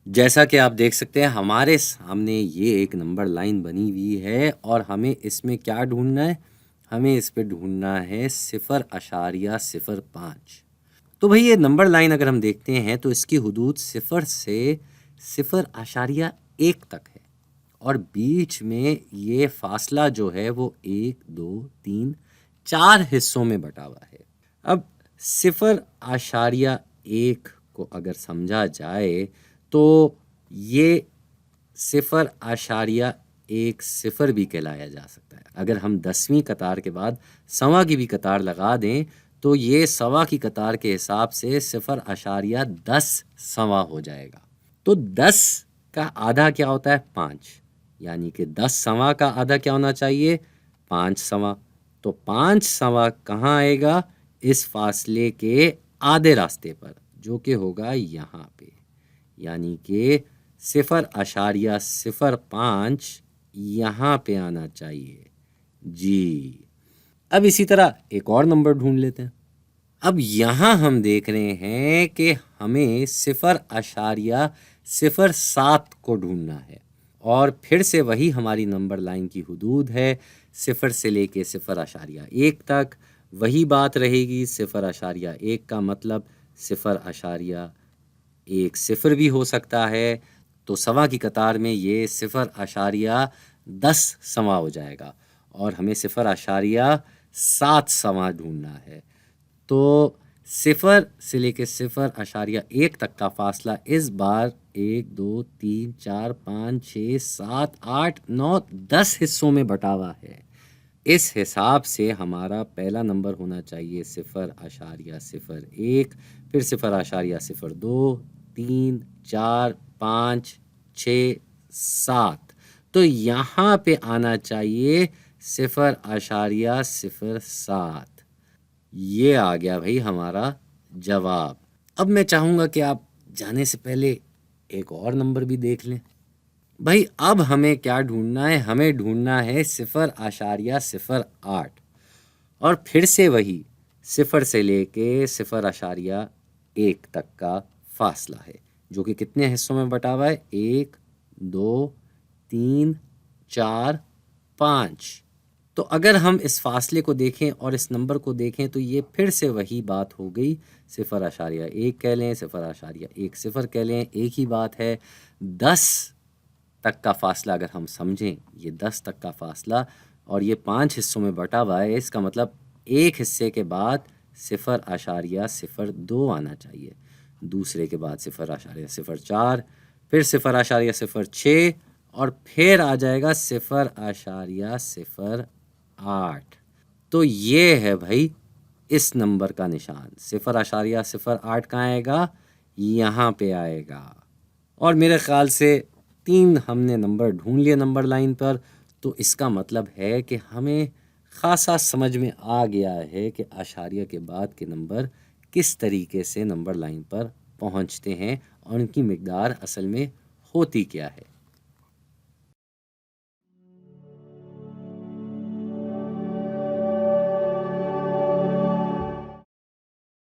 जैसा कि आप देख सकते हैं हमारे सामने ये एक नंबर लाइन बनी हुई है और हमें इसमें क्या ढूंढना है? हमें इस पे ढूंढना है 0.05। तो भाई ये नंबर लाइन अगर हम देखते हैं तो इसकी हुदूद 0 से 0.1 तक है और बीच में ये फासला जो है वो 1, 2, 3, 4 हिस्सों में बटा हुआ है। अब 0.1 को अगर समझा जाए तो ये 0.10 भी कहलाया जा सकता है। अगर हम 10वीं कतार के बाद सवा की भी कतार लगा दें तो ये सवा की कतार के हिसाब से 0.10 सवा हो जाएगा। तो 10 का आधा क्या होता है? 5, यानी कि 10 सवा का आधा क्या होना चाहिए? 5 सवा। तो 5 सवा कहाँ आएगा? इस फासले के आधे रास्ते पर, जो कि होगा यहाँ पे, यानी कि 0.05 यहाँ पे आना चाहिए जी। अब इसी तरह एक और नंबर ढूंढ लेते हैं। अब यहाँ हम देख रहे हैं कि हमें 0.07 को ढूंढना है और फिर से वही हमारी नंबर लाइन की हुदूद है 0 से लेके 0.1 तक। वही बात रहेगी, 0.1 का मतलब 0.1 0 भी हो सकता है। तो सवा की कतार में ये 0.10 सवा हो जाएगा और हमें 0.7 सवा ढूंढना है। तो 0 से लेके 0.1 तक का फासला इस बार 1, 2, 3, 4, 5, 6, 7, 8, 9, 10 हिस्सों में बटा हुआ है। इस हिसाब से हमारा पहला नंबर होना चाहिए 0.01, फिर 0.02, 3, 4, 5, 6, 7। तो यहाँ पे आना चाहिए 0.07। ये आ गया भाई हमारा जवाब। अब मैं चाहूँगा कि आप जाने से पहले एक और नंबर भी देख लें। भाई अब हमें क्या ढूंढना है? हमें ढूंढना है 0.08 और फिर से वही 0 से लेके 0.1 तक का फासला है, जो कि कितने हिस्सों में बटा हुआ है? 1, 2, 3, 4, 5। तो अगर हम इस फासले को देखें और इस नंबर को देखें तो ये फिर से वही बात हो गई। 0.1 कह लें, 0.10 कह लें, एक ही बात है। 10 तक का फासला अगर हम समझें, ये 10 तक का फासला और ये 5 हिस्सों में बटा हुआ है, इसका मतलब एक हिस्से के बाद 0.02 आना चाहिए, दूसरे के बाद 0.04, फिर 0.06 और फिर आ जाएगा 0.08। तो ये है भाई इस नंबर का निशान। 0.08 कहाँ आएगा? यहाँ पे आएगा। और मेरे ख्याल से 3 हमने नंबर ढूंढ लिए नंबर लाइन पर। तो इसका मतलब है कि हमें ख़ासा समझ में आ गया है कि आशारिया के बाद के नंबर किस तरीके से नंबर लाइन पर पहुंचते हैं और उनकी मिकदार असल में होती क्या है।